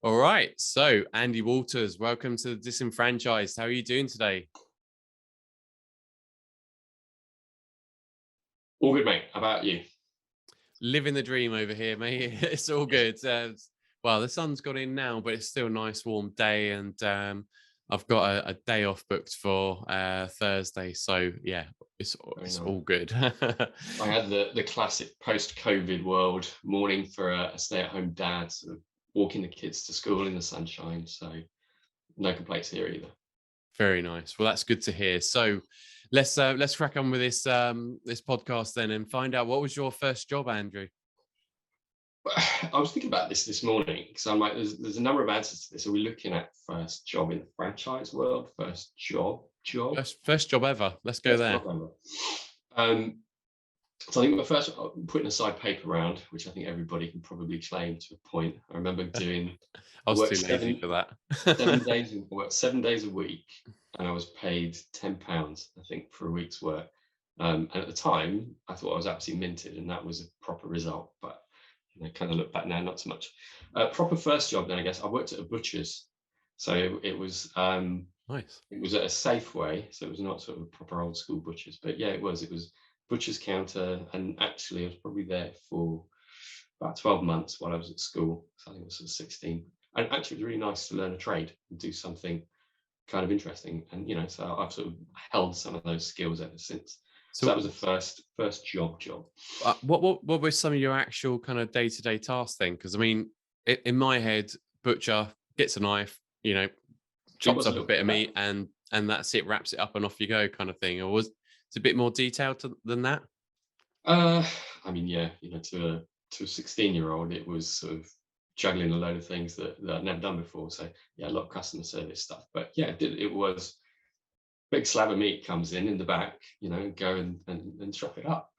All right. So, Andy Walters, welcome to the Disenfranchised. How are you doing today? All good, mate. How about you? Living the dream over here, mate. It's all good. Well, the sun's got in now, but it's still a nice warm day. And I've got a day off booked for Thursday. So, yeah, it's, Very it's nice. all good. I had the classic post-COVID world morning for a stay-at-home dad, sort of walking the kids to school in the sunshine. So no complaints here either. Very nice. Well, that's good to hear. So, let's crack on with this podcast then and find out, what was your first job, Andrew? I was thinking about this morning because I'm like, there's a number of answers to this. Are we looking at first job in the franchise world, first job? First job ever. Let's go First there. job ever. So I think my first, putting aside paper round, which I think everybody can probably claim to a point. I remember doing. I was worked too lazy for that. 7 days. I worked 7 days a week, and I was paid £10, I think, for a week's work. And at the time, I thought I was absolutely minted, and that was a proper result. But kind of look back now, not so much. Proper first job, then I guess I worked at a butcher's, so it was. Nice. It was at a Safeway, so it was not sort of a proper old school butcher's, but yeah, it was. It was butcher's counter, and actually, I was probably there for about 12 months while I was at school. So I think I was sort of 16, and actually, it was really nice to learn a trade and do something kind of interesting. And so I've sort of held some of those skills ever since. So that was the first job. What were some of your actual kind of day-to-day tasks then? Because I mean, in my head, butcher gets a knife, chops up a bit of meat, and that's it, wraps it up, and off you go, kind of thing. Or was it a bit more detailed than that? I mean, yeah, to a 16-year-old, it was sort of juggling a load of things that I'd never done before. So yeah, a lot of customer service stuff. But yeah, it was big slab of meat comes in the back, go and chop it up.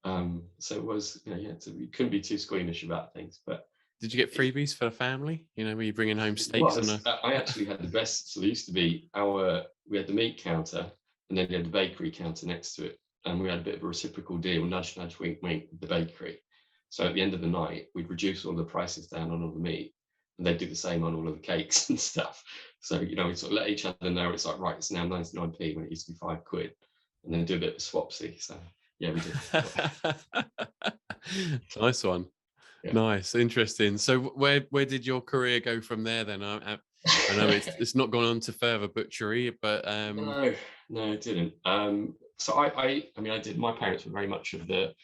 So it was, you couldn't be too squeamish about things. But Did you get freebies for the family? Were you bringing home steaks? I actually had the best. So there used to be we had the meat counter, and then we had the bakery counter next to it. And we had a bit of a reciprocal deal, nudge, nudge, wink, wink, with the bakery. So at the end of the night, we'd reduce all the prices down on all the meat, and they'd do the same on all of the cakes and stuff. So, we sort of let each other know it's like, right, it's now 99p when it used to be £5, and then do a bit of a swapsy. So yeah, we did. Nice one. Yeah. Nice, interesting. So where did your career go from there then? I know it's not gone on to further butchery, but no, it didn't. So I mean, I did. My parents were very much of the,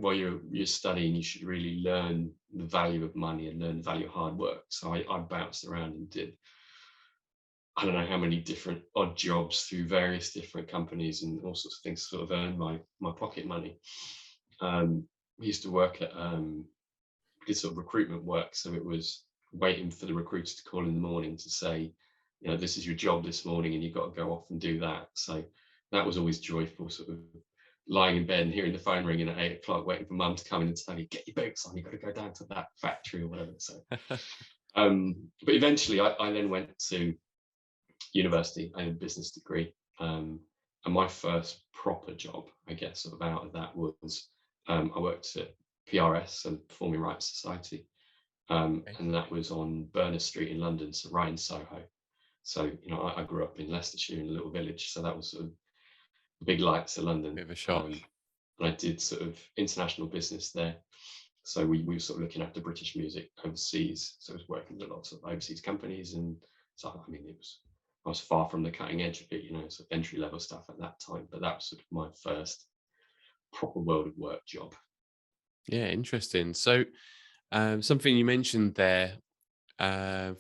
while you're studying, you should really learn the value of money and learn the value of hard work. So I bounced around and did, I don't know how many different odd jobs through various different companies and all sorts of things to sort of earn my pocket money. We used to work at did sort of recruitment work, so it was waiting for the recruiter to call in the morning to say, this is your job this morning, and you've got to go off and do that. So that was always joyful, sort of lying in bed and hearing the phone ringing at 8 o'clock, waiting for mum to come in and tell you, get your boots on, you've got to go down to that factory or whatever. So, but eventually I then went to university. I had a business degree, and my first proper job, I guess, sort of out of that was I worked at PRS, so Performing Rights Society, and that was on Berners Street in London, so right in Soho. So I grew up in Leicestershire in a little village, so that was sort of the big lights of London. Bit of a shock. And I did sort of international business there. So we were sort of looking after British music overseas. So I was working with lots of overseas companies, and so I mean I was far from the cutting edge of it, sort of entry level stuff at that time. But that was sort of my first proper world of work job. Yeah, interesting. So something you mentioned there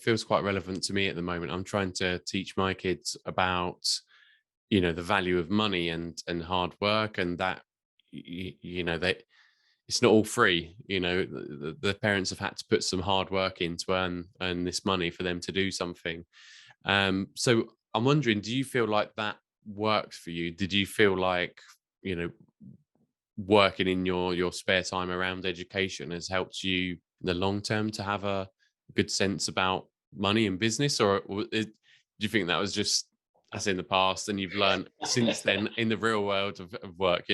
feels quite relevant to me at the moment. I'm trying to teach my kids about, the value of money and hard work, and that, they, it's not all free. The parents have had to put some hard work in to earn this money for them to do something. So I'm wondering, do you feel like that worked for you? Did you feel like, working in your spare time around education has helped you in the long term to have a good sense about money and business, or do you think that was just as in the past and you've learned since then in the real world of work?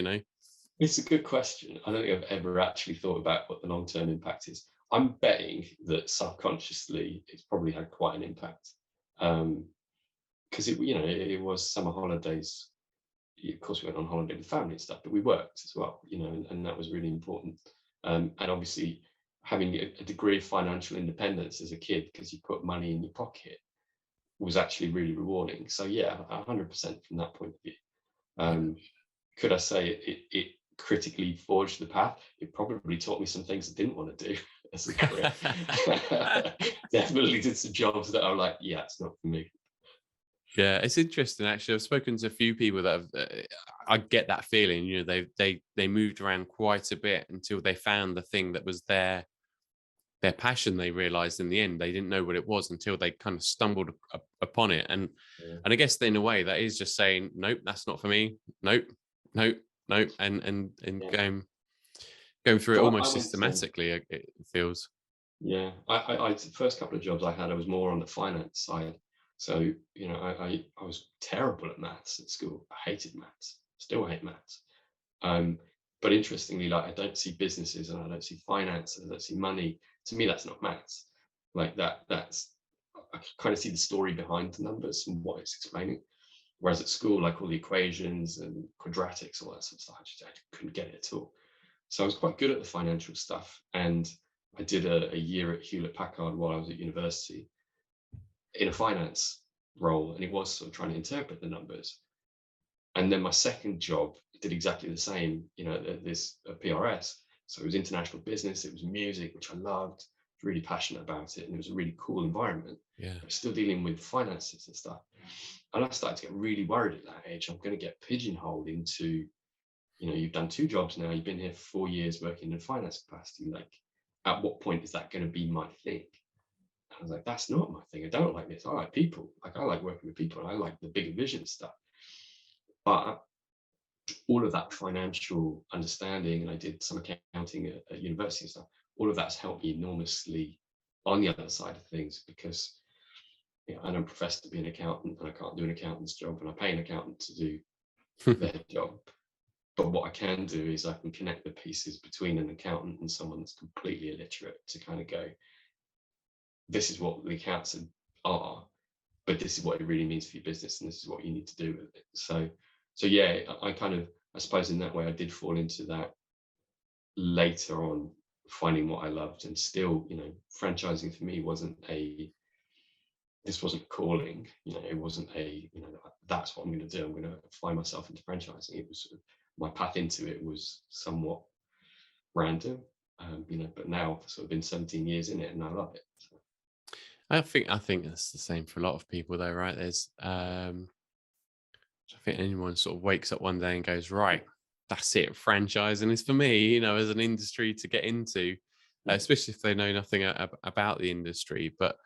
It's a good question. I don't think I've ever actually thought about what the long-term impact is. I'm betting that subconsciously it's probably had quite an impact. Because it was summer holidays. Of course, we went on holiday with family and stuff, but we worked as well, and that was really important. And obviously, having a degree of financial independence as a kid, because you put money in your pocket, was actually really rewarding. So yeah, 100% from that point of view. Um, could I say it critically forged the path? It probably taught me some things I didn't want to do as a career. Definitely did some jobs that I'm like, yeah, it's not for me. Yeah, it's interesting actually. I've spoken to a few people that have, I get that feeling. They moved around quite a bit until they found the thing that was their passion. They realized in the end they didn't know what it was until they kind of stumbled upon it. Yeah. And I guess in a way that is just saying, nope, that's not for me. Nope, nope, nope, and Yeah. going through it So I almost went, systematically. It feels. yeah, the first couple of jobs I had, I was more on the finance side. So, I was terrible at maths at school. I hated maths, still hate maths. Um, but interestingly, like I don't see businesses and I don't see finance and I don't see money. To me, that's not maths. Like that's I kind of see the story behind the numbers and what it's explaining. Whereas at school, like all the equations and quadratics, all that sort of stuff, I couldn't get it at all. So I was quite good at the financial stuff. And I did a year at Hewlett Packard while I was at university in a finance role. And it was sort of trying to interpret the numbers. And then my second job did exactly the same, at this PRS. So it was international business, it was music, which I loved, really passionate about it. And it was a really cool environment. Yeah. I was still dealing with finances and stuff. And I started to get really worried at that age. I'm going to get pigeonholed into, you've done two jobs now, you've been here for 4 years working in finance capacity. Like, at what point is that going to be my thing? And I was like, that's not my thing. I don't like this. I like people. Like, I like working with people. I like the bigger vision stuff. But all of that financial understanding, and I did some accounting at university and stuff, all of that's helped me enormously on the other side of things because I don't profess to be an accountant and I can't do an accountant's job and I pay an accountant to do their job. But what I can do is I can connect the pieces between an accountant and someone that's completely illiterate to kind of go, this is what the accounts are, but this is what it really means for your business and this is what you need to do with it. So yeah, I suppose in that way I did fall into that later on, finding what I loved. And still, franchising for me wasn't calling, it wasn't that's what I'm going to do, I'm going to fly myself into franchising. It was my path into it was somewhat random, but now I've sort of been 17 years in it and I love it. So. I think that's the same for a lot of people though, right? There's I think anyone sort of wakes up one day and goes, right, that's it, franchising is for me, as an industry to get into, especially if they know nothing about the industry. But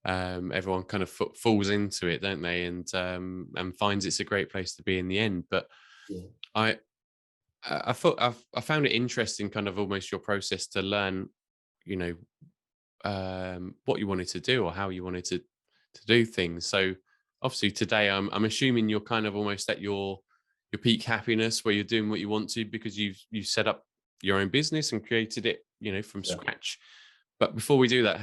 everyone kind of falls into it, don't they? And finds it's a great place to be in the end. But Yeah. I found it interesting, kind of almost your process to learn, what you wanted to do or how you wanted to do things. So obviously today, I'm assuming you're kind of almost at your peak happiness where you're doing what you want to because you've set up your own business and created it, from Yeah. scratch. But before we do that,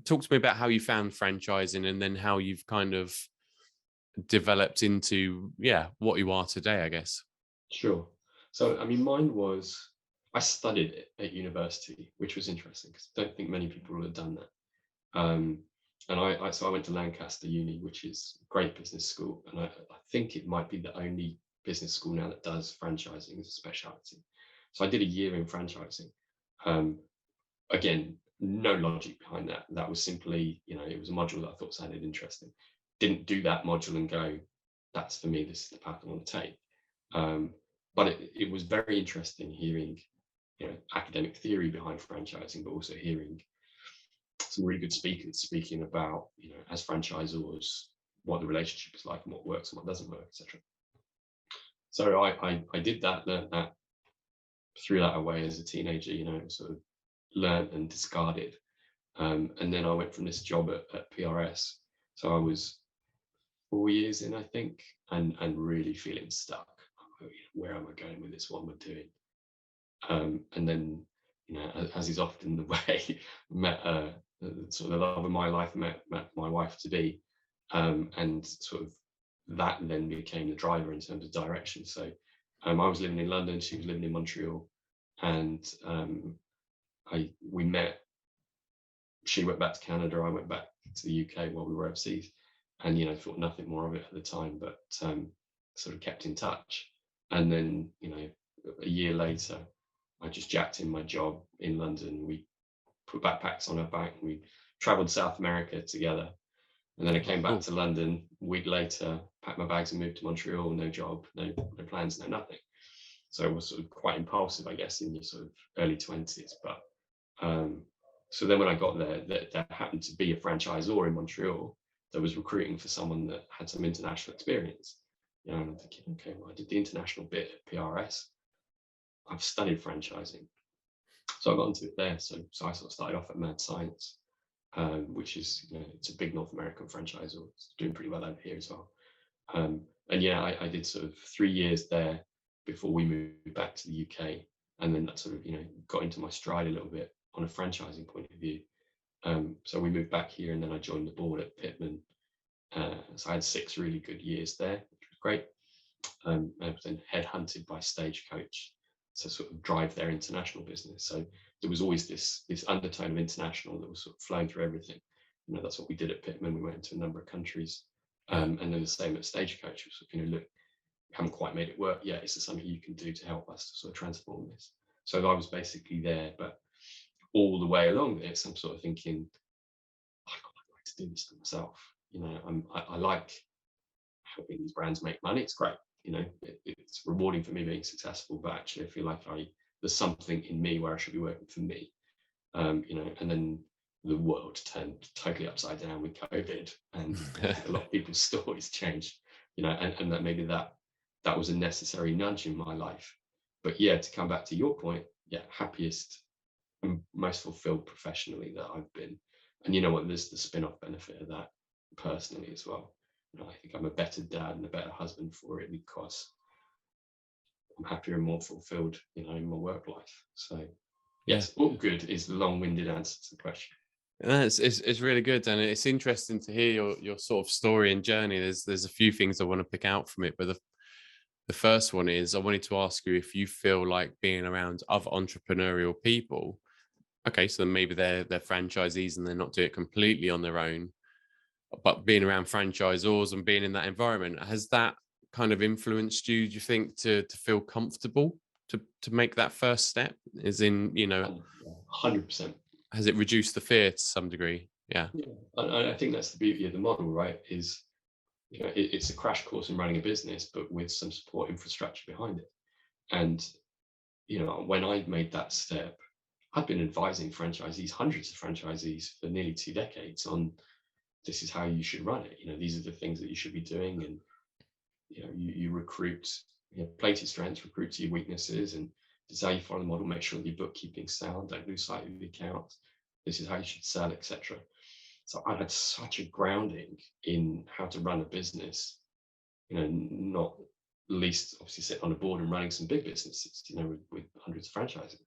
talk to me about how you found franchising and then how you've kind of developed into what you are today, I guess. Sure. So, I mean, mine was, I studied it at university, which was interesting because I don't think many people would have done that. And I went to Lancaster Uni, which is a great business school. And I think it might be the only business school now that does franchising as a specialty. So I did a year in franchising. Again, no logic behind that. That was simply, it was a module that I thought sounded interesting. Didn't do that module and go, that's for me, this is the path I want to take. But it was very interesting hearing, academic theory behind franchising, but also hearing some really good speakers speaking about, as franchisors, what the relationship is like and what works and what doesn't work, etc. So I did that, learned that, threw that away as a teenager, sort of learned and discarded. And then I went from this job at PRS. So I was 4 years in, I think, and really feeling stuck. Where am I going with this? What am I doing? And then, as is often the way, met sort of the love of my life, met my wife to be, and sort of that then became the driver in terms of direction. So I was living in London, she was living in Montreal, and we met. She went back to Canada, I went back to the UK while we were overseas, and thought nothing more of it at the time, but sort of kept in touch. And then a year later, I just jacked in my job in London. We put backpacks on our back. We traveled South America together. And then I came back to London a week later, packed my bags and moved to Montreal. No job, no plans, no nothing. So it was sort of quite impulsive, I guess, in your sort of early 20s. But so then when I got there, there happened to be a franchisor in Montreal that was recruiting for someone that had some international experience. And I'm thinking, okay, well, I did the international bit at PRS. I've studied franchising. So I got into it there. So I sort of started off at Mad Science, which is, it's a big North American franchisor. It's doing pretty well over here as well. And yeah, I did sort of 3 years there before we moved back to the UK. And then that sort of, got into my stride a little bit on a franchising point of view. So we moved back here, and then I joined the board at Pitman. So I had 6 really good years there, which was great. I was then headhunted by Stagecoach to sort of drive their international business. So there was always this undertone of international that was sort of flowing through everything. That's what we did at Pitman. We went into a number of countries, and then the same at Stagecoach. Look, we haven't quite made it work yet. Is there something you can do to help us to sort of transform this? So I was basically there, but all the way along this, I'm sort of thinking, I'd like to do this for myself. I like helping these brands make money. It's great. It's rewarding for me being successful, but actually I feel like there's something in me where I should be working for me. And then the world turned totally upside down with COVID, and a lot of people's stories changed, and that maybe that was a necessary nudge in my life. But yeah, to come back to your point, yeah, happiest and most fulfilled professionally that I've been. And you know what, there's the spin-off benefit of that personally as well. I think I'm a better dad and a better husband for it, because I'm happier and more fulfilled, in my work life. So yes, all good is the long-winded answer to the question. It's really good, and it's interesting to hear your sort of story and journey. There's a few things I want to pick out from it, but the first one is I wanted to ask you if you feel like being around other entrepreneurial people. Okay, so maybe they're franchisees and they're not doing it completely on their own, but being around franchisors and being in that environment, has that kind of influenced you, do you think, to feel comfortable to make that first step? As in, 100%. has it reduced the fear to some degree? Yeah. I think that's the beauty of the model, right? Is it's a crash course in running a business, but with some support infrastructure behind it. And when I made that step, I've been advising franchisees, hundreds of franchisees, for nearly 2 decades on this is how you should run it. These are the things that you should be doing, and you recruit, play to your strengths, recruit to your weaknesses, and this is how you follow the model. Make sure that your bookkeeping's sound, don't lose sight of the accounts. This is how you should sell, etc. So I had such a grounding in how to run a business, not least obviously sitting on a board and running some big businesses, with hundreds of franchises,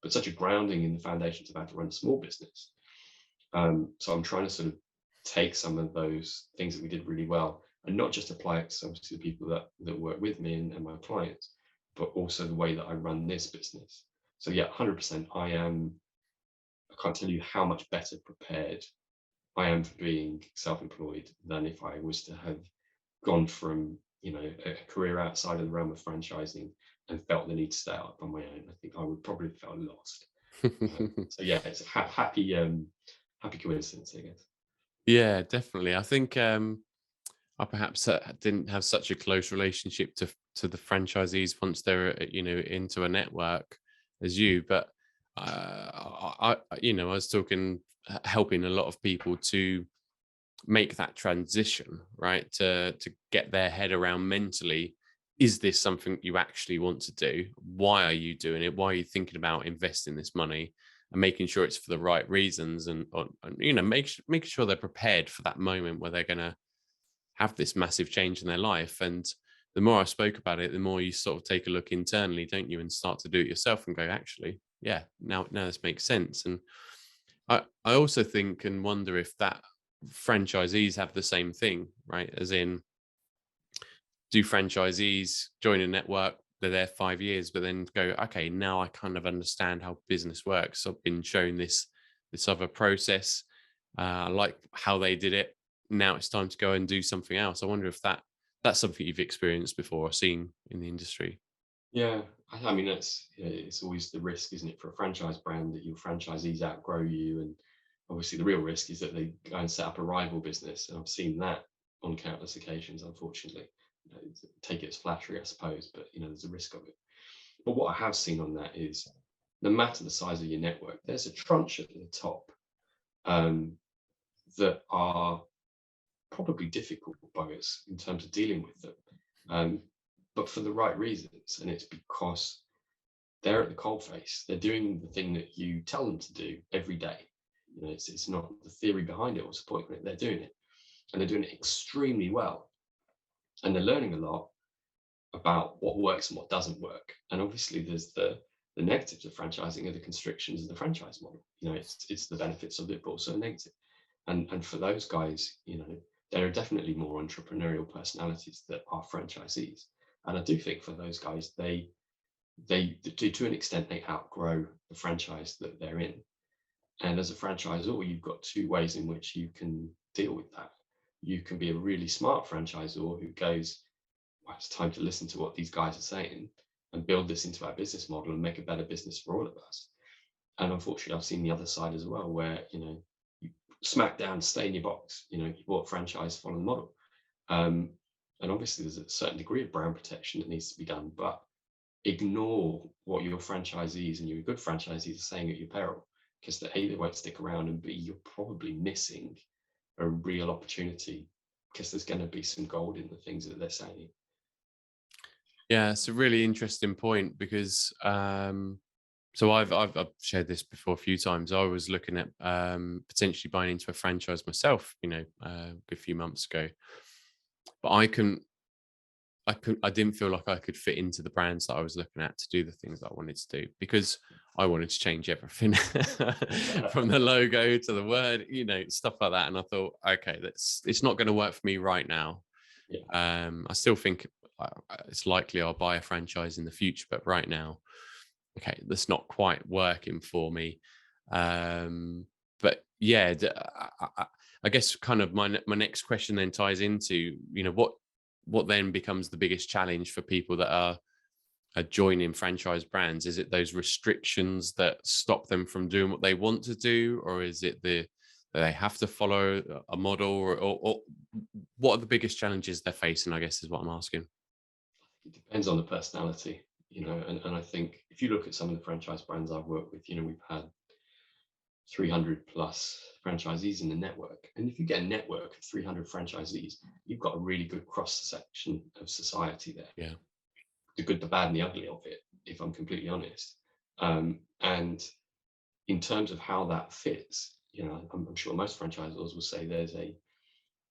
but such a grounding in the foundations of how to run a small business. So I'm trying to sort of take some of those things that we did really well and not just apply it to obviously the people that work with me and my clients, but also the way that I run this business. So yeah, 100%. I can't tell you how much better prepared I am for being self-employed than if I was to have gone from, a career outside of the realm of franchising and felt the need to stay up on my own. I think I would probably have felt lost. So yeah, it's a happy coincidence, I guess. Yeah, definitely. I think I perhaps didn't have such a close relationship to the franchisees once they're into a network as you, but I was talking, helping a lot of people to make that transition, right? To get their head around mentally, is this something you actually want to do? Why are you doing it? Why are you thinking about investing this money? And making sure it's for the right reasons, and making sure they're prepared for that moment where they're going to have this massive change in their life. And the more I spoke about it, the more you sort of take a look internally, don't you, and start to do it yourself and go, actually, Yeah, now this makes sense. And I also think and wonder if that franchisees have the same thing, right? As in, do franchisees join a network, they're there 5 years, but then go, okay, now I kind of understand how business works. I've been shown this other process. I like how they did it. Now it's time to go and do something else. I wonder if that's something you've experienced before or seen in the industry. Yeah, I mean that's it's always the risk, isn't it, for a franchise brand that your franchisees outgrow you, and obviously the real risk is that they go and set up a rival business, and I've seen that on countless occasions, unfortunately. Take it as flattery, I suppose, but there's a risk of it. But what I have seen on that is, no matter the size of your network, there's a tranche at the top um, that are probably difficult buggers in terms of dealing with them, um, but for the right reasons, and it's because they're at the coalface. They're doing the thing that you tell them to do every day. It's not the theory behind it or supporting it. They're doing it, and they're doing it extremely well, and they're learning a lot about what works and what doesn't work. And obviously, there's the negatives of franchising are the constrictions of the franchise model. It's the benefits of it, but also negative. And for those guys, there are definitely more entrepreneurial personalities that are franchisees. And I do think for those guys, they do, to an extent, they outgrow the franchise that they're in. And as a franchisor, you've got two ways in which you can deal with that. You can be a really smart franchisor who goes, well, it's time to listen to what these guys are saying and build this into our business model and make a better business for all of us. And unfortunately, I've seen the other side as well, where you smack down, stay in your box. You bought a franchise, follow the model. Um, and obviously, there's a certain degree of brand protection that needs to be done, but ignore what your franchisees and your good franchisees are saying at your peril, because they won't stick around, and B, you're probably missing a real opportunity, because there's going to be some gold in the things that they're saying. Yeah, it's a really interesting point because so I've shared this before a few times. I was looking at potentially buying into a franchise myself, a good few months ago, but I didn't feel like I could fit into the brands that I was looking at to do the things that I wanted to do, because I wanted to change everything from the logo to the word, stuff like that. And I thought, okay, it's not going to work for me right now. Yeah. I still think it's likely I'll buy a franchise in the future, but right now, okay, that's not quite working for me. But yeah, I guess kind of my next question then ties into, what then becomes the biggest challenge for people that are joining franchise brands? Is it those restrictions that stop them from doing what they want to do, or is it that they have to follow a model, or what are the biggest challenges they're facing, I guess, is what I'm asking. It depends on the personality, and I think if you look at some of the franchise brands I've worked with, we've had 300 plus franchisees in the network. And if you get a network of 300 franchisees, you've got a really good cross section of society there. Yeah. The good, the bad, and the ugly of it, if I'm completely honest. And in terms of how that fits, I'm sure most franchisors will say there's a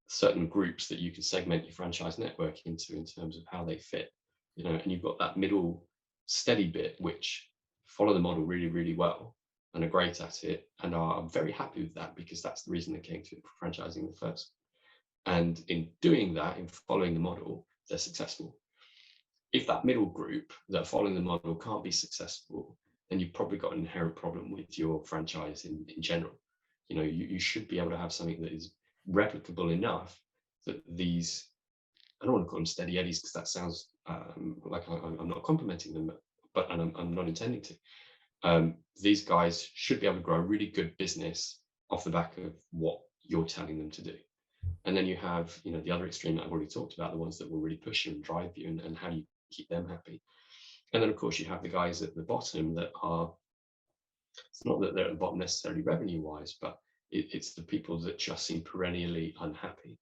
certain groups that you can segment your franchise network into in terms of how they fit, and you've got that middle steady bit, which follow the model really, really well and are great at it and are very happy with that, because that's the reason they came to franchising in the first. And in doing that, in following the model, they're successful. If that middle group that are following the model can't be successful, then you've probably got an inherent problem with your franchise in general. You should be able to have something that is replicable enough that these, I don't want to call them steady eddies, because that sounds like I'm not complimenting them, but I'm not intending to. These guys should be able to grow a really good business off the back of what you're telling them to do. And then you have, the other extreme that I've already talked about, the ones that will really push you and drive you, and how do you keep them happy. And then, of course, you have the guys at the bottom that are, it's not that they're at the bottom necessarily revenue wise, but it's the people that just seem perennially unhappy.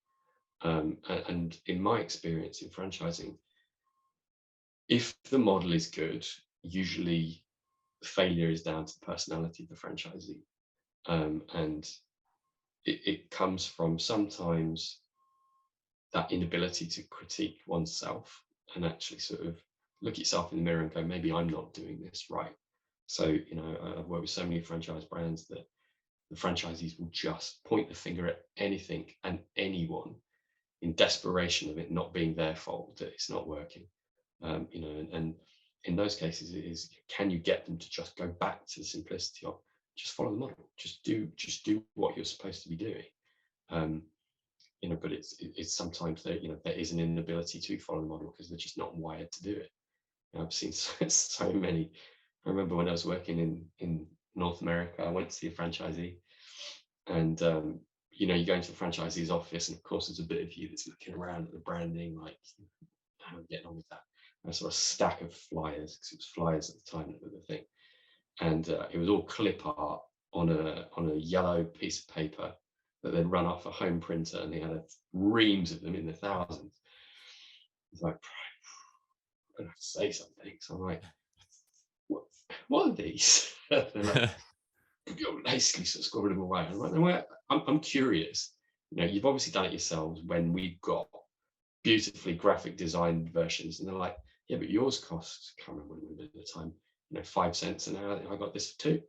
And in my experience in franchising, if the model is good, usually failure is down to the personality of the franchisee. And it comes from sometimes that inability to critique oneself and actually sort of look yourself in the mirror and go, maybe I'm not doing this right. So, I've worked with so many franchise brands that the franchisees will just point the finger at anything and anyone in desperation of it not being their fault that it's not working. And in those cases, it is, can you get them to just go back to the simplicity of just follow the model, just do what you're supposed to be doing. Um, but it's sometimes there is an inability to follow the model because they're just not wired to do it. I've seen so many. I remember when I was working in North America, I went to see a franchisee, and you go into the franchisee's office, and of course there's a bit of you that's looking around at the branding, like how are we getting on with that? And I saw a stack of flyers, because it was flyers at the time that were the thing, and it was all clip art on a yellow piece of paper that they'd run off a home printer, and they had reams of them in the thousands. It's like, I'm gonna have to say something. So I'm like, what are these? They're like, basically sort of scored them away. I'm curious. You've obviously done it yourselves when we've got beautifully graphic designed versions, and they're like, yeah, but yours costs, I can't remember what it was at the time, 5 cents an hour. I got this for 2.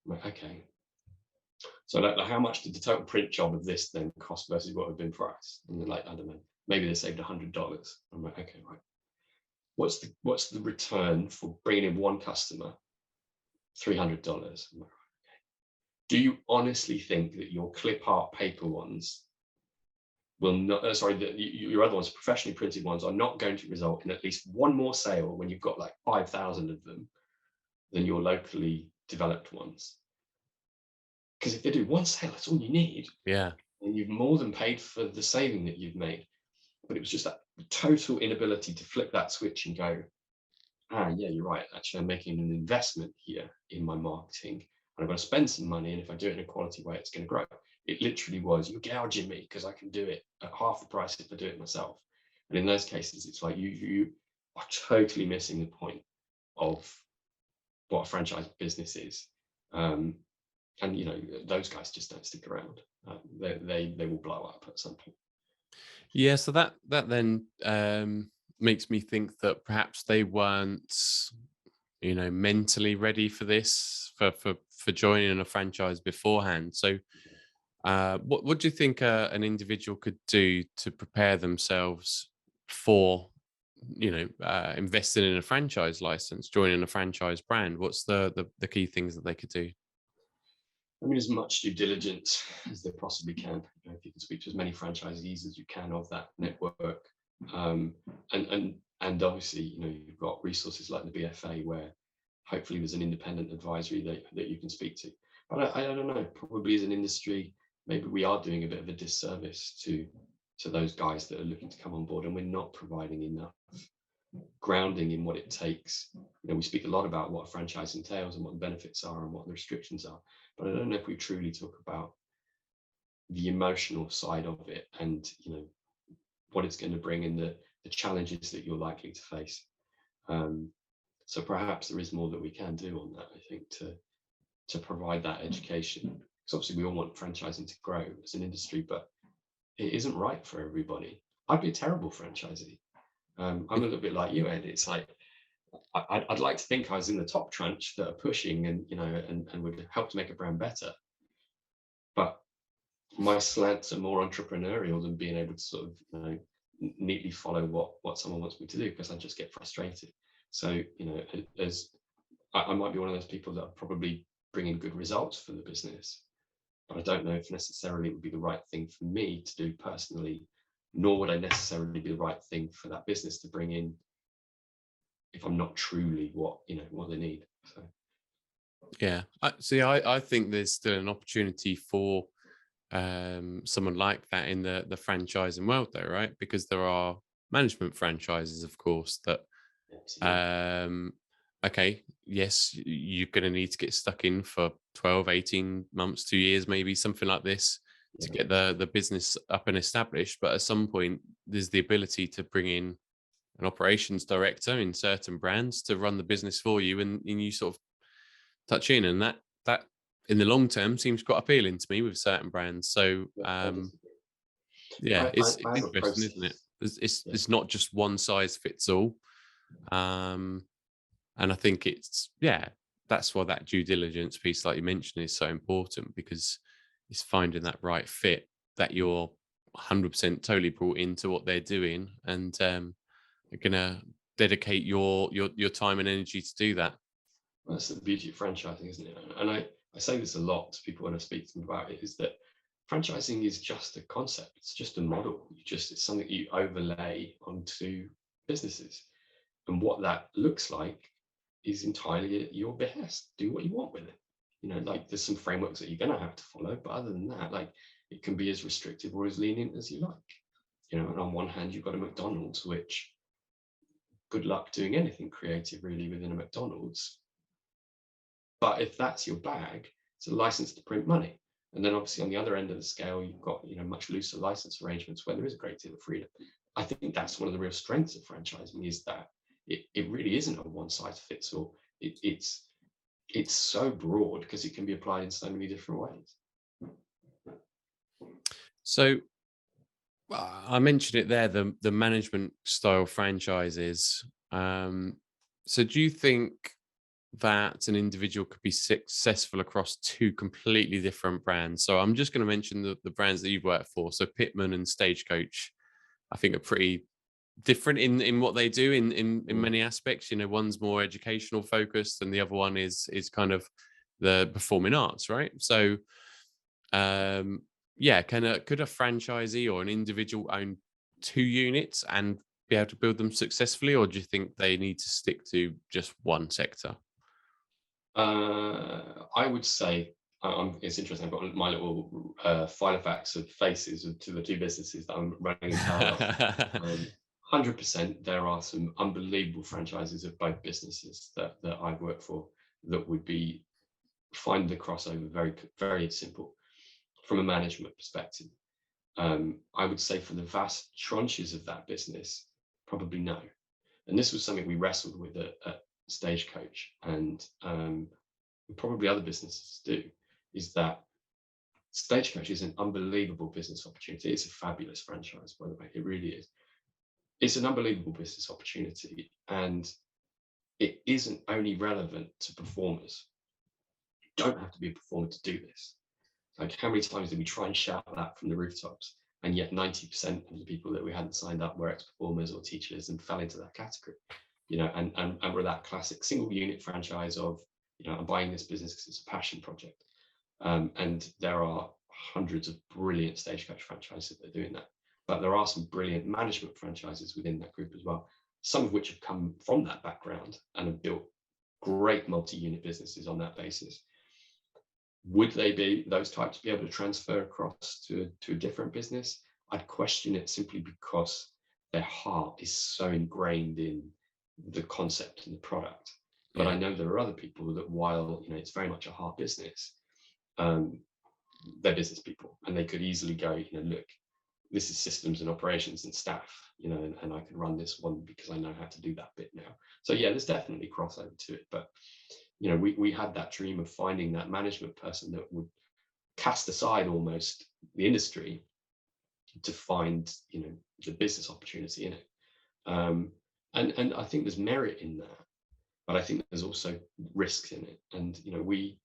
I'm like, okay. So like, how much did the total print job of this then cost versus what would have been priced? And they're like, I don't know, maybe they saved $100. I'm like, okay, right. What's the return for bringing in one customer? $300. I'm like, okay. Do you honestly think that your clip art paper ones will not, your other ones, professionally printed ones, are not going to result in at least one more sale when you've got like 5,000 of them than your locally developed ones? Because if they do one sale, that's all you need. Yeah. And you've more than paid for the saving that you've made. But it was just that total inability to flip that switch and go, yeah, you're right. Actually, I'm making an investment here in my marketing, and I'm going to spend some money. And if I do it in a quality way, it's going to grow. It literally was, you're gouging me because I can do it at half the price if I do it myself. And in those cases, it's like you are totally missing the point of what a franchise business is. And those guys just don't stick around. They will blow up at some point. Yeah, so that then makes me think that perhaps they weren't, mentally ready for this, for joining a franchise beforehand. So, what do you think an individual could do to prepare themselves for, investing in a franchise license, joining a franchise brand? What's the key things that they could do? I mean, as much due diligence as they possibly can. If you can speak to as many franchisees as you can of that network, and obviously, you've got resources like the BFA where hopefully there's an independent advisory that you can speak to. But I don't know. Probably as an industry, maybe we are doing a bit of a disservice to those guys that are looking to come on board, and we're not providing enough grounding in what it takes. We speak a lot about what a franchise entails and what the benefits are and what the restrictions are, but I don't know if we truly talk about the emotional side of it, and what it's going to bring, and the challenges that you're likely to face. So perhaps there is more that we can do on that, I think, to provide that education. Because obviously we all want franchising to grow as an industry, but it isn't right for everybody. I'd be a terrible franchisee. I'm a little bit like you, Ed. It's like I'd like to think I was in the top tranche that are pushing and and would help to make a brand better. But my slants are more entrepreneurial than being able to sort of neatly follow what someone wants me to do, because I just get frustrated. So as I might be one of those people that are probably bringing good results for the business, but I don't know if necessarily it would be the right thing for me to do personally, nor would I necessarily be the right thing for that business to bring in if I'm not truly what they need. So Yeah, I think there's still an opportunity for someone like that in the franchising world, though, right? Because there are management franchises, of course, that okay, yes, you're going to need to get stuck in for 12, 18 months, 2 years, maybe something like this, to get the business up and established. But at some point, there's the ability to bring in an operations director in certain brands to run the business for you, and you sort of touch in, and that in the long term seems quite appealing to me with certain brands. So it's I have a interesting, process. isn't it? It's not just one size fits all. And I think it's that's why that due diligence piece, like you mentioned, is so important, because it's finding that right fit, that you're 100% totally brought into what they're doing, and you're gonna dedicate your time and energy to do that. That's the beauty of franchising, isn't it? And I say this a lot to people when I speak to them about it, is that franchising is just a concept. It's just a model. It's something you overlay onto businesses. And what that looks like is entirely at your behest. Do what you want with it. Like there's some frameworks that you're going to have to follow, but other than that, like it can be as restrictive or as lenient as you like. And on one hand, you've got a McDonald's, which good luck doing anything creative really within a McDonald's. But if that's your bag, it's a license to print money. And then obviously on the other end of the scale, you've got much looser license arrangements where there is a great deal of freedom. I think that's one of the real strengths of franchising, is that it really isn't a one size fits all. It's so broad because it can be applied in so many different ways. So I mentioned it there, the management style franchises. So do you think that an individual could be successful across two completely different brands? So I'm just going to mention the brands that you've worked for. So Pitman and Stagecoach, I think, are pretty different in what they do in many aspects. One's more educational focused, and the other one is kind of the performing arts, right? So yeah, could a franchisee or an individual own two units and be able to build them successfully, or do you think they need to stick to just one sector? I would say, it's interesting. I've got my little file of facts of faces to the two businesses that I'm running in parallel. 100%, there are some unbelievable franchises of both businesses that I've worked for that would find the crossover very, very simple from a management perspective. I would say for the vast tranches of that business, probably no. And this was something we wrestled with at Stagecoach, and probably other businesses do, is that Stagecoach is an unbelievable business opportunity. It's a fabulous franchise, by the way. It really is. It's an unbelievable business opportunity, and it isn't only relevant to performers. You don't have to be a performer to do this. Like, how many times did we try and shout that from the rooftops? And yet 90% of the people that we hadn't signed up were ex-performers or teachers and fell into that category. And we're that classic single unit franchise of, I'm buying this business because it's a passion project. And there are hundreds of brilliant Stagecoach franchises that are doing that. But there are some brilliant management franchises within that group as well, some of which have come from that background and have built great multi-unit businesses on that basis. Would they be those types be able to transfer across to a different business? I'd question it, simply because their heart is so ingrained in the concept and the product. But I know there are other people that, while it's very much a heart business, they're business people, and they could easily go, look, this is systems and operations and staff, and I can run this one because I know how to do that bit now. So yeah, there's definitely crossover to it, but we had that dream of finding that management person that would cast aside almost the industry to find the business opportunity in it. And I think there's merit in that, but I think there's also risks in it. And we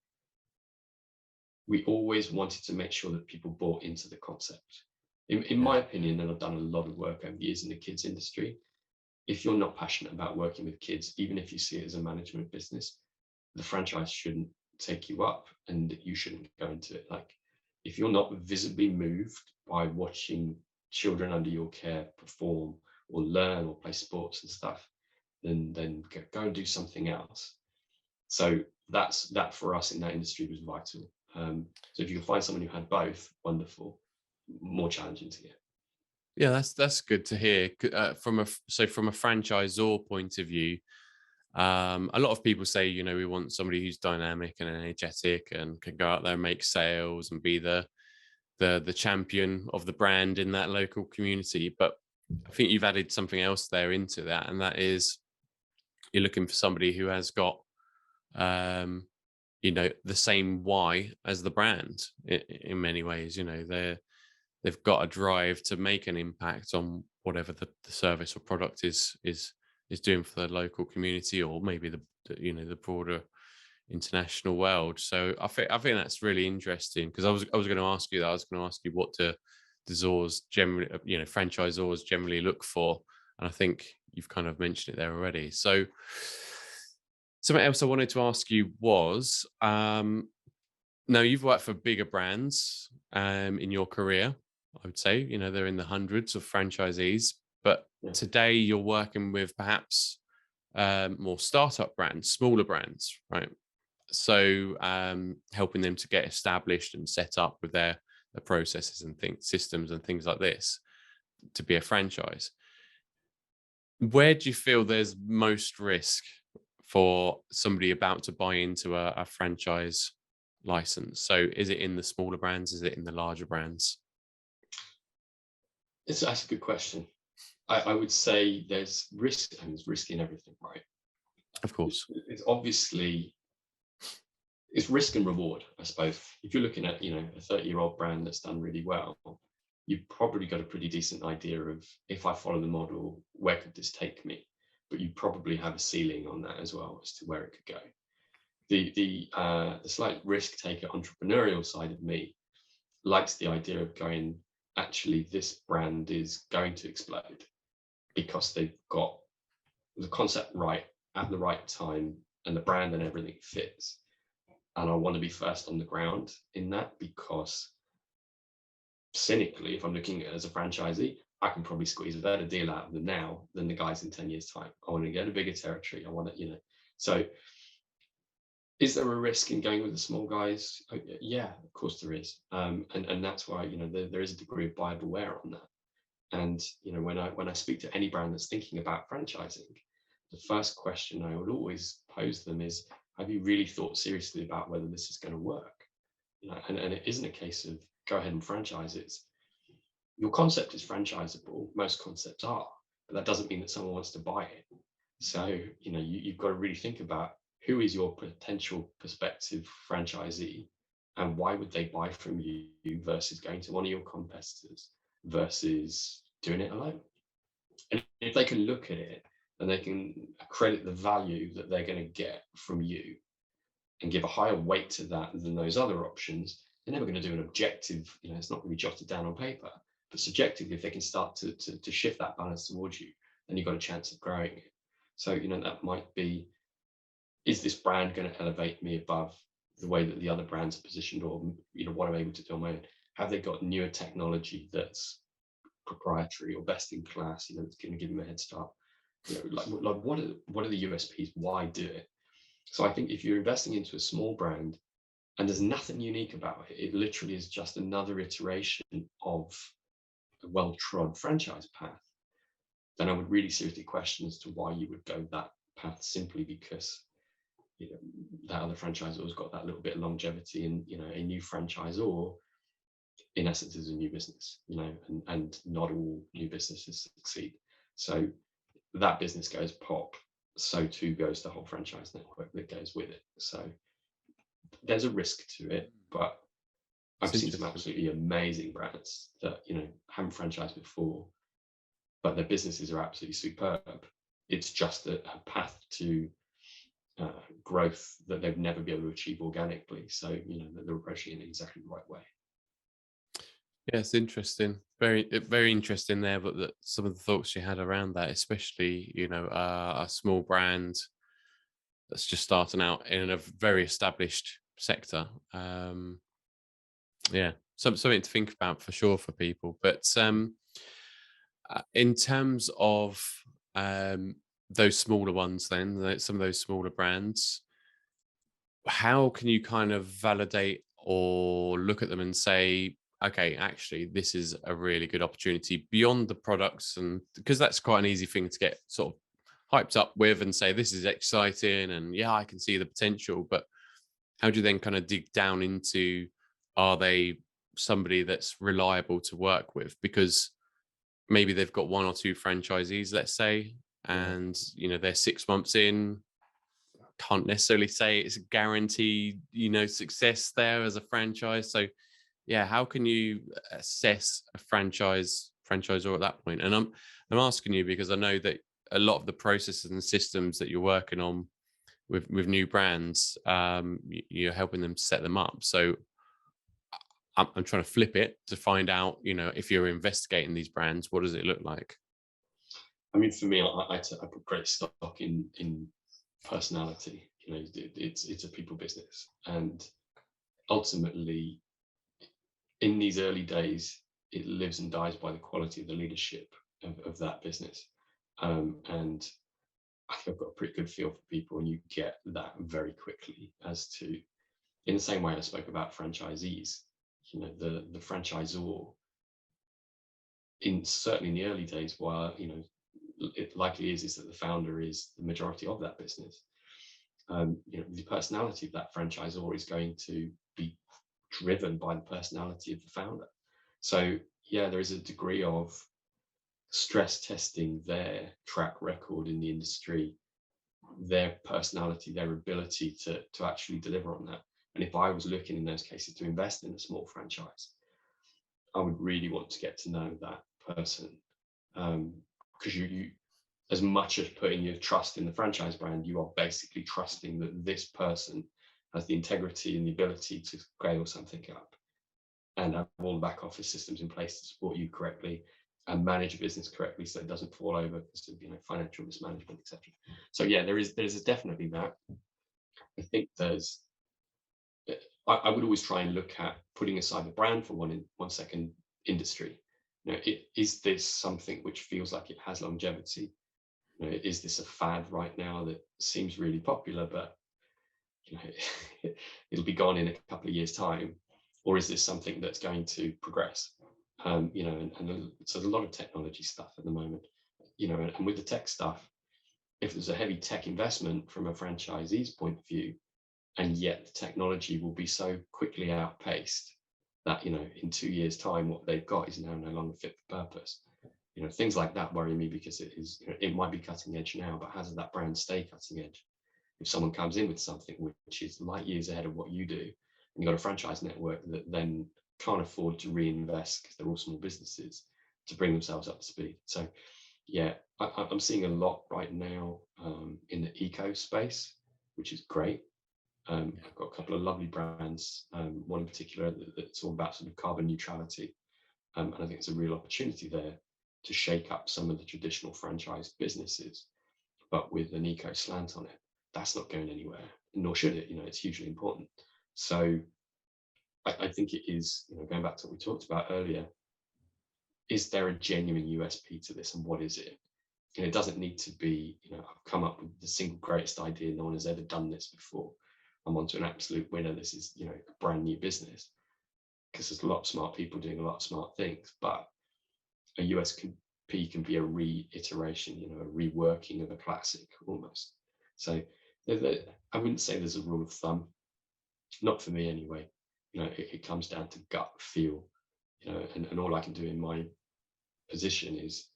always wanted to make sure that people bought into the concept. In my opinion, and I've done a lot of work over the years in the kids industry, if you're not passionate about working with kids, even if you see it as a management business, the franchise shouldn't take you up, and you shouldn't go into it. Like, if you're not visibly moved by watching children under your care perform or learn or play sports and stuff, then go and do something else. So that for us in that industry was vital. So if you can find someone who had both, wonderful. More challenging to get. Yeah, that's good to hear. From a franchisor point of view, a lot of people say, we want somebody who's dynamic and energetic and can go out there and make sales and be the champion of the brand in that local community. But I think you've added something else there into that, and that is you're looking for somebody who has got the same why as the brand in many ways. They've got a drive to make an impact on whatever the service or product is doing for the local community, or maybe the broader international world. So I think that's really interesting, because I was going to ask you that. I was going to ask you, what do Zors generally, franchisors generally look for, and I think you've kind of mentioned it there already. So something else I wanted to ask you was, now you've worked for bigger brands in your career. I would say, they're in the hundreds of franchisees, but Yeah. today you're working with perhaps more startup brands, smaller brands, right? So helping them to get established and set up with their processes and systems and things like this to be a franchise. Where do you feel there's most risk for somebody about to buy into a franchise license? So is it in the smaller brands? Is it in the larger brands? That's a good question. I would say there's risk, and there's risk in everything, right? Of course. It's obviously, it's risk and reward, I suppose. If you're looking at, a 30-year-old brand that's done really well, you've probably got a pretty decent idea of, if I follow the model, where could this take me? But you probably have a ceiling on that as well, as to where it could go. The slight risk taker entrepreneurial side of me likes the idea of going, actually, this brand is going to explode because they've got the concept right at the right time, and the brand and everything fits. And I want to be first on the ground in that, because cynically, if I'm looking at it as a franchisee, I can probably squeeze a better deal out of them now than the guys in 10 years' time. I want to get a bigger territory. I want to, So is there a risk in going with the small guys? Yeah, of course there is. And that's why, there is a degree of buyer beware on that. And, when I speak to any brand that's thinking about franchising, the first question I would always pose them is, have you really thought seriously about whether this is going to work? And it isn't a case of go ahead and franchise it. Your concept is franchisable. Most concepts are, but that doesn't mean that someone wants to buy it. So, you've got to really think about, who is your potential prospective franchisee, and why would they buy from you versus going to one of your competitors versus doing it alone? And if they can look at it and they can credit the value that they're going to get from you and give a higher weight to that than those other options, they're never going to do an objective, it's not going to be jotted down on paper. But subjectively, if they can start to shift that balance towards you, then you've got a chance of growing it. So, that might be, is this brand going to elevate me above the way that the other brands are positioned, or, what I'm able to do on my own? Have they got newer technology that's proprietary or best in class, that's going to give them a head start? Like what are the USPs? Why do it? So I think if you're investing into a small brand and there's nothing unique about it, it literally is just another iteration of a well-trod franchise path, then I would really seriously question as to why you would go that path, simply because that other franchisor has got that little bit of longevity, and a new franchisor in essence is a new business, and not all new businesses succeed. So that business goes pop, so too goes the whole franchise network that goes with it. So there's a risk to it, but I've seen some absolutely amazing brands that haven't franchised before, but their businesses are absolutely superb. It's just a path to growth that they've never been able to achieve organically. So they're approaching it in exactly the right way. Yeah, it's interesting. Very interesting there. But some of the thoughts you had around that, especially a small brand that's just starting out in a very established sector. Yeah, something to think about for sure for people. But in terms of those smaller ones, then some of those smaller brands, how can you kind of validate or look at them and say, okay, actually, this is a really good opportunity beyond the products? And because that's quite an easy thing to get sort of hyped up with and say, this is exciting and yeah, I can see the potential. But how do you then kind of dig down into, are they somebody that's reliable to work with? Because maybe they've got one or two franchisees, let's say, and they're 6 months in. Can't necessarily say it's a guaranteed, success there as a franchise. So yeah, how can you assess a franchisor at that point? And I'm asking you because I know that a lot of the processes and systems that you're working on with new brands, you're helping them set them up. So I'm trying to flip it to find out, if you're investigating these brands, what does it look like? I mean, for me, I put great stock in personality. It's a people business, and ultimately, in these early days, it lives and dies by the quality of the leadership of that business. And I think I've got a pretty good feel for people, and you get that very quickly as to, in the same way I spoke about franchisees, the franchisor, certainly in the early days, while it likely is that the founder is the majority of that business. The personality of that franchisor is going to be driven by the personality of the founder. So yeah, there is a degree of stress testing their track record in the industry, their personality, their ability to actually deliver on that. And if I was looking in those cases to invest in a small franchise, I would really want to get to know that person, because you, as much as putting your trust in the franchise brand, you are basically trusting that this person has the integrity and the ability to scale something up and have all the back office systems in place to support you correctly and manage a business correctly so it doesn't fall over because of financial mismanagement, etc. So yeah, there's definitely that. I think I would always try and look at putting aside the brand for one second. Industry, is this something which feels like it has longevity? Is this a fad right now that seems really popular, but it'll be gone in a couple of years' time, or is this something that's going to progress? And so there's a lot of technology stuff at the moment, and with the tech stuff, if there's a heavy tech investment from a franchisee's point of view, and yet the technology will be so quickly outpaced that in 2 years' time what they've got is now no longer fit for purpose. Things like that worry me, because it might be cutting edge now, but how does that brand stay cutting edge if someone comes in with something which is light years ahead of what you do, and you've got a franchise network that then can't afford to reinvest, because they're all small businesses, to bring themselves up to speed? So yeah, I'm seeing a lot right now in the eco space, which is great. I've got a couple of lovely brands, one in particular that's all about sort of carbon neutrality. And I think it's a real opportunity there to shake up some of the traditional franchise businesses, but with an eco slant on it. That's not going anywhere, nor should it. It's hugely important. So I think it is, going back to what we talked about earlier, is there a genuine USP to this, and what is it? And it doesn't need to be, I've come up with the single greatest idea, no one has ever done this before, I'm onto an absolute winner, this is, a brand new business, because there's a lot of smart people doing a lot of smart things. But a USP can be a reiteration, a reworking of a classic almost. So I wouldn't say there's a rule of thumb, not for me anyway. It comes down to gut feel, and all I can do in my position is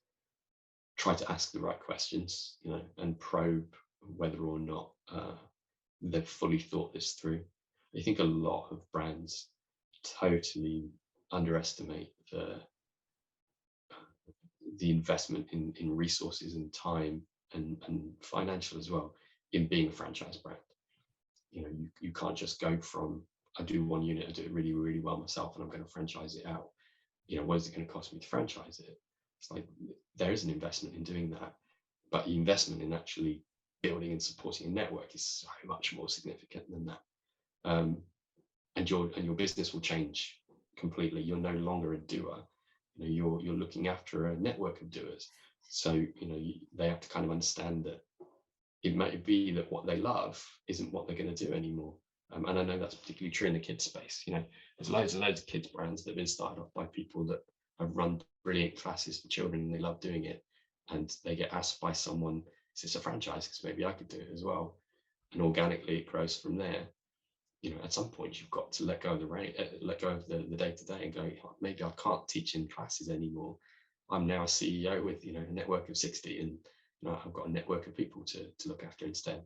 try to ask the right questions, and probe whether or not they've fully thought this through. I think a lot of brands totally underestimate the investment in resources and time and financial as well in being a franchise brand. You can't just go from, I do one unit, I do it really, really well myself, and I'm going to franchise it out. What is it going to cost me to franchise it? It's like there is an investment in doing that, but the investment in actually building and supporting a network is so much more significant than that. And your business will change completely. You're no longer a doer. You're looking after a network of doers. So they have to kind of understand that it might be that what they love isn't what they're going to do anymore. And I know that's particularly true in the kids space. There's loads of kids brands that have been started off by people that have run brilliant classes for children and they love doing it, and they get asked by someone, is this a franchise? Because maybe I could do it as well. And organically it grows from there. At some point you've got to let go of the day-to-day and go, maybe I can't teach in classes anymore. I'm now a CEO with a network of 60, and I've got a network of people to look after instead.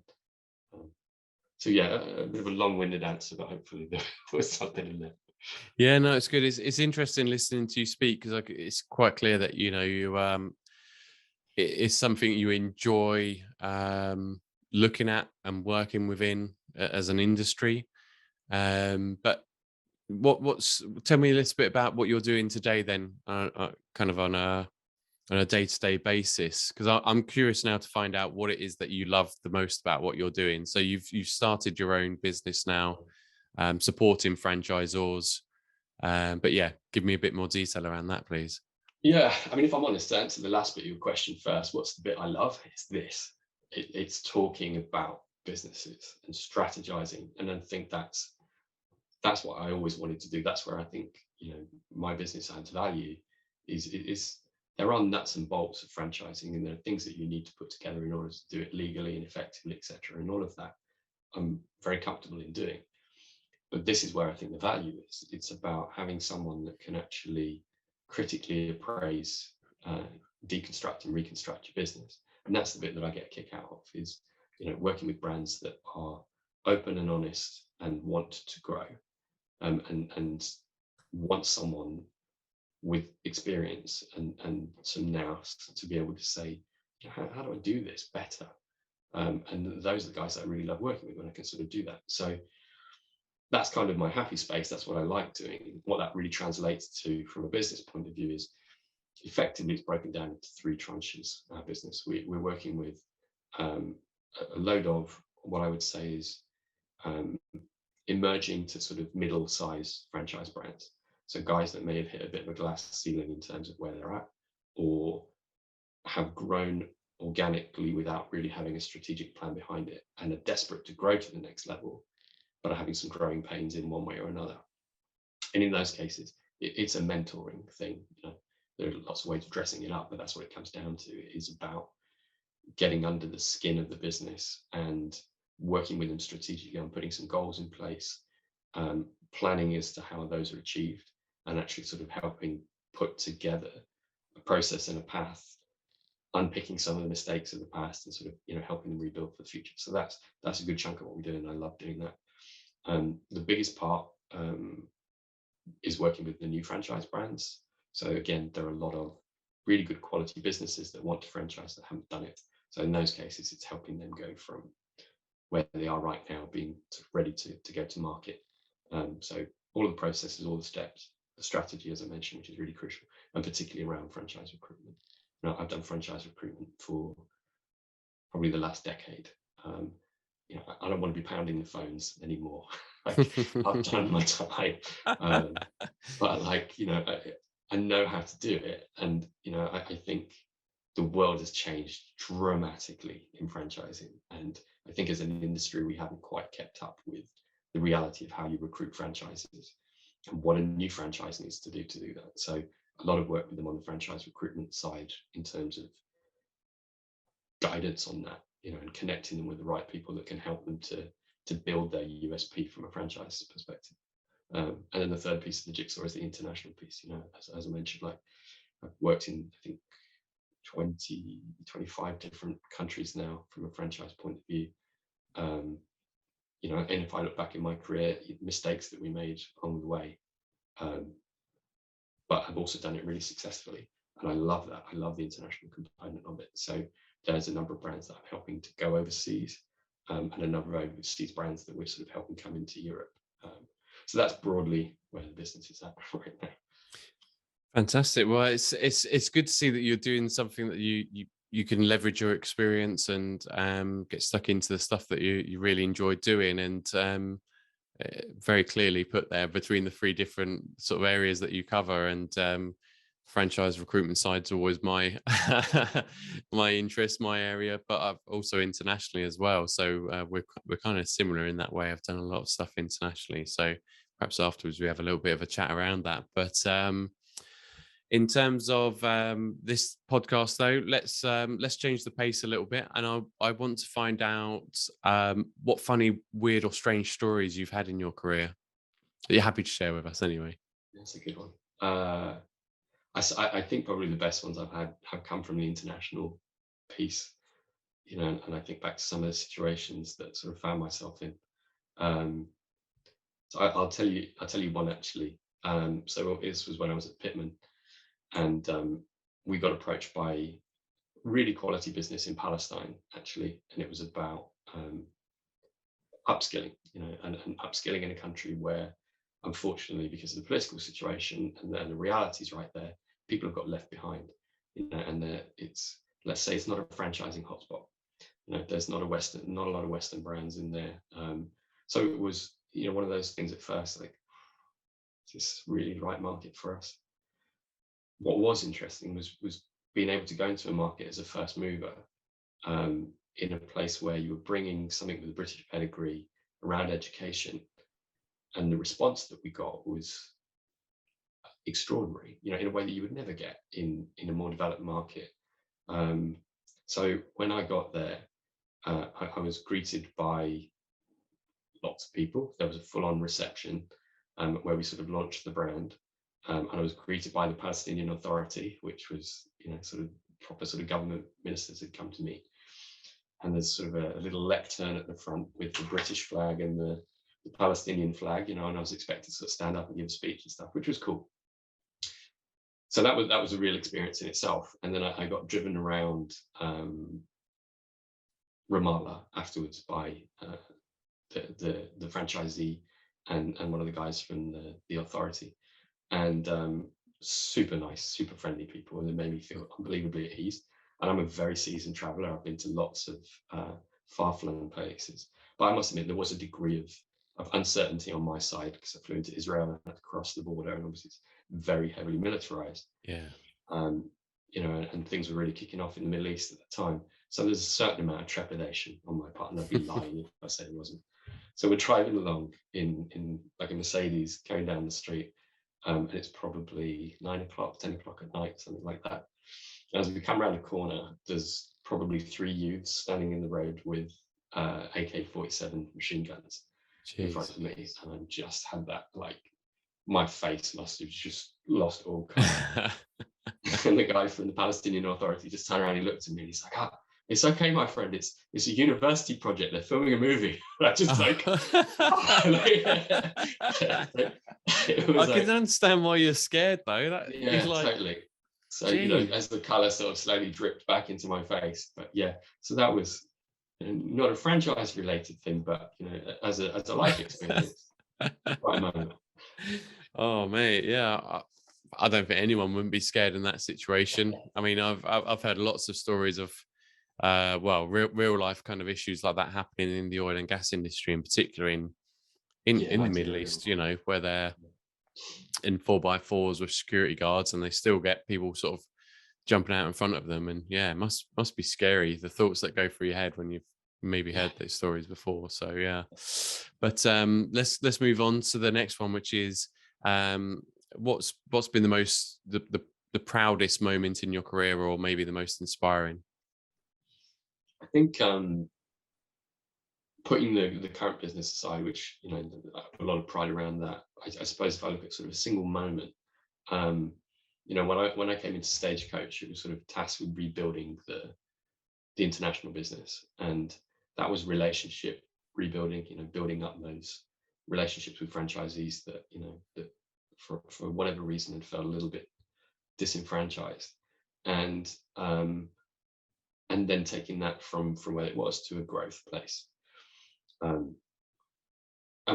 So yeah, a bit of a long-winded answer, but hopefully there was something in there. Yeah, no, it's good. It's interesting listening to you speak, because it's quite clear that you it's something you enjoy. looking at and working within as an industry. But tell me a little bit about what you're doing today then, kind of on a day-to-day basis, because I'm curious now to find out what it is that you love the most about what you're doing. So you've started your own business now, supporting franchisors. But yeah, give me a bit more detail around that, please. Yeah, I mean, if I'm honest, to answer the last bit of your question first, what's the bit I love? It's this. It's talking about businesses and strategizing, and I think that's what I always wanted to do. That's where I think, my business adds value. Is there are nuts and bolts of franchising, and there are things that you need to put together in order to do it legally and effectively, etc. And all of that, I'm very comfortable in doing. But this is where I think the value is. It's about having someone that can actually critically appraise, deconstruct and reconstruct your business. And that's the bit that I get a kick out of, is working with brands that are open and honest and want to grow, and want someone with experience and some nous to be able to say, how do I do this better? And those are the guys that I really love working with when I can sort of do that. So that's kind of my happy space. That's what I like doing. What that really translates to from a business point of view is, effectively, it's broken down into three tranches. Our business, we're working with a load of what I would say is emerging to sort of middle-size franchise brands. So guys that may have hit a bit of a glass ceiling in terms of where they're at, or have grown organically without really having a strategic plan behind it, and are desperate to grow to the next level, but are having some growing pains in one way or another. And in those cases, it's a mentoring thing. There are lots of ways of dressing it up, but that's what it comes down to. It is about getting under the skin of the business and working with them strategically on putting some goals in place, planning as to how those are achieved, and actually sort of helping put together a process and a path, unpicking some of the mistakes of the past and sort of helping them rebuild for the future. So that's a good chunk of what we do, and I love doing that. The biggest part is working with the new franchise brands. So again, there are a lot of really good quality businesses that want to franchise that haven't done it. So in those cases, it's helping them go from where they are right now, being sort of ready to go to market. So all of the processes, all the steps, the strategy, as I mentioned, which is really crucial, and particularly around franchise recruitment. I've done franchise recruitment for probably the last decade. I don't want to be pounding the phones anymore. I've done my time, but I know how to do it, and I think the world has changed dramatically in franchising, and I think as an industry we haven't quite kept up with the reality of how you recruit franchises and what a new franchise needs to do that. So a lot of work with them on the franchise recruitment side in terms of guidance on that, and connecting them with the right people that can help them to build their USP from a franchise perspective. And then the third piece of the jigsaw is the international piece. As I mentioned, like, I've worked in, I think, 25 different countries now from a franchise point of view. And if I look back in my career, mistakes that we made along the way, but I've also done it really successfully. And I love that. I love the international component of it. So there's a number of brands that I'm helping to go overseas, and a number of overseas brands that we're sort of helping come into Europe. So that's broadly where the business is at right now. Fantastic. Well, it's good to see that you're doing something that you can leverage your experience and get stuck into the stuff that you really enjoy doing, and very clearly put there between the three different sort of areas that you cover. And franchise recruitment side's always my my interest, my area, but I've also internationally as well. So we're kind of similar in that way. I've done a lot of stuff internationally, so perhaps afterwards we have a little bit of a chat around that. But in terms of this podcast, though, let's change the pace a little bit, and I want to find out what funny, weird, or strange stories you've had in your career that you're happy to share with us. Anyway, that's a good one. I think probably the best ones I've had have come from the international piece, and I think back to some of the situations that sort of found myself in. So I'll tell you one actually. So this was when I was at Pitman, and we got approached by really quality business in Palestine, actually, and it was about upskilling, and upskilling in a country where, unfortunately, because of the political situation and the realities right there, people have got left behind, and it's, let's say, it's not a franchising hotspot. There's not a lot of Western brands in there. So it was, one of those things at first, like, is this really the right market for us? What was interesting was being able to go into a market as a first mover, in a place where you were bringing something with a British pedigree around education, and the response that we got was extraordinary, in a way that you would never get in a more developed market. So when I got there, I was greeted by lots of people. There was a full-on reception, where we sort of launched the brand, and I was greeted by the Palestinian Authority, which was, sort of proper sort of government ministers had come to me. And there's sort of a little lectern at the front with the British flag and the Palestinian flag, and I was expected to sort of stand up and give a speech and stuff, which was cool. So that was a real experience in itself. And then I got driven around Ramallah afterwards by the franchisee and one of the guys from the authority, and super nice, super friendly people, and it made me feel unbelievably at ease. And I'm a very seasoned traveler. I've been to lots of far-flung places, but I must admit there was a degree of uncertainty on my side, because I flew into Israel and had to cross the border, and obviously it's very heavily militarized. Yeah. And things were really kicking off in the Middle East at the time. So there's a certain amount of trepidation on my part, and I'd be lying if I said it wasn't. So we're driving along in like a Mercedes, going down the street, and it's probably 9 o'clock, 10 o'clock at night, something like that. As we come around a corner, there's probably 3 youths standing in the road with AK-47 machine guns in front of me, and I just had that, like, my face must have just lost all color. And the guy from the Palestinian Authority just turned around, he looked at me, and he's like, it's okay, my friend, it's a university project, they're filming a movie. I just I can understand why you're scared, though. Totally. So, as the color sort of slowly dripped back into my face. But yeah, so that was not a franchise related thing, but as a life experience. Quite a moment. Oh mate, yeah. I don't think anyone wouldn't be scared in that situation. I mean, I've heard lots of stories of real life kind of issues like that happening in the oil and gas industry, in particular in the Middle East, where they're in 4x4s with security guards, and they still get people sort of jumping out in front of them. And yeah, it must be scary, the thoughts that go through your head when you've maybe heard these stories before. So yeah, but let's move on to the next one, which is what's been the proudest moment in your career, or maybe the most inspiring? I think putting the current business aside, which I put a lot of pride around that. I suppose if I look at sort of a single moment, when I came into Stagecoach, it was sort of tasked with rebuilding the international business, and that was relationship rebuilding. Building up those relationships with franchisees that that for whatever reason had felt a little bit disenfranchised, and then taking that from where it was to a growth place. And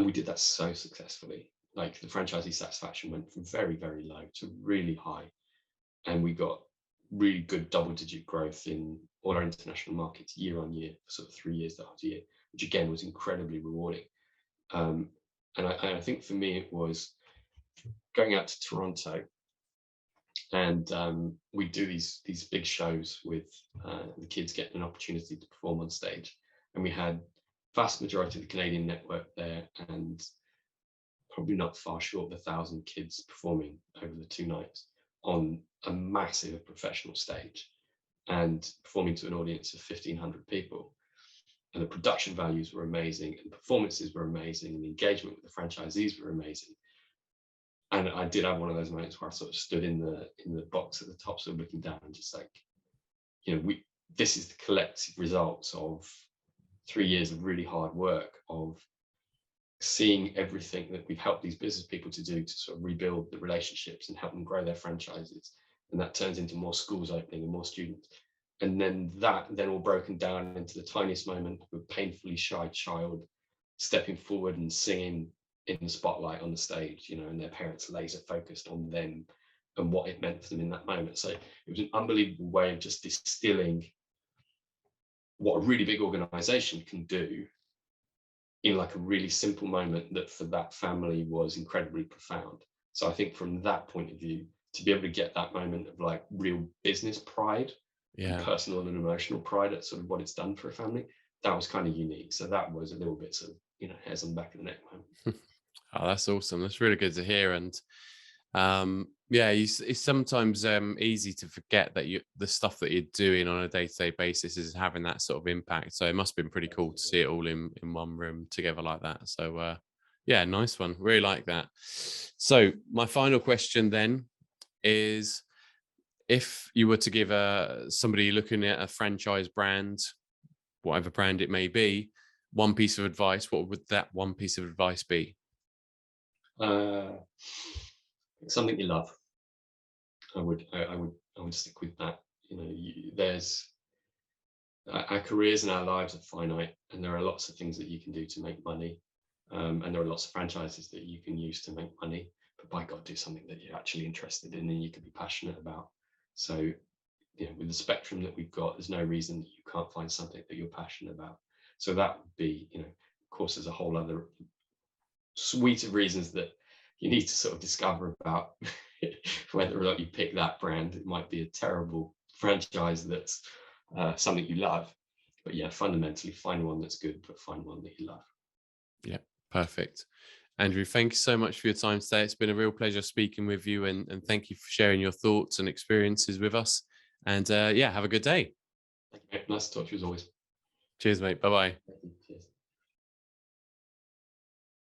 we did that so successfully. Like, the franchisee satisfaction went from very, very low to really high. And we got really good double-digit growth in all our international markets year on year for sort of 3 years after year, which again was incredibly rewarding. And I think for me it was going out to Toronto, and we do these big shows with the kids getting an opportunity to perform on stage, and we had vast majority of the Canadian network there, and probably not far short of 1,000 kids performing over the 2 nights on a massive professional stage, and performing to an audience of 1,500 people. And the production values were amazing, and the performances were amazing, and the engagement with the franchisees were amazing. And I did have one of those moments where I sort of stood in the box at the top, sort of looking down, and just like, this is the collective results of 3 years of really hard work, of seeing everything that we've helped these business people to do to sort of rebuild the relationships and help them grow their franchises. And that turns into more schools opening and more students. And then that then all broken down into the tiniest moment of a painfully shy child stepping forward and singing in the spotlight on the stage, and their parents laser focused on them and what it meant for them in that moment. So it was an unbelievable way of just distilling what a really big organization can do in like a really simple moment that for that family was incredibly profound. So I think from that point of view, to be able to get that moment of like real business pride and Yeah. personal and emotional pride at sort of what it's done for a family, that was kind of unique. So that was a little bit sort of, hairs on the back of the neck moment. Oh, that's awesome. That's really good to hear. And yeah, it's sometimes easy to forget that the stuff that you're doing on a day-to-day basis is having that sort of impact. So it must have been pretty cool to see it all in one room together like that. So yeah, nice one. Really like that. So my final question then is, if you were to give somebody looking at a franchise brand, whatever brand it may be, one piece of advice, what would that one piece of advice be? Uh, Something you love. I would stick with that. There's our careers and our lives are finite, and there are lots of things that you can do to make money, and there are lots of franchises that you can use to make money. But by God, do something that you're actually interested in and you can be passionate about. So, with the spectrum that we've got, there's no reason that you can't find something that you're passionate about. So that would be, of course, there's a whole other suite of reasons that you need to sort of discover about whether or not you pick that brand. It might be a terrible franchise that's something you love, but yeah, fundamentally find one that's good, but find one that you love. Yeah, perfect. Andrew, thank you so much for your time today. It's been a real pleasure speaking with you, and thank you for sharing your thoughts and experiences with us. And yeah, have a good day. Okay, nice to talk to you as always. Cheers, mate. Bye bye. Thank you. Cheers.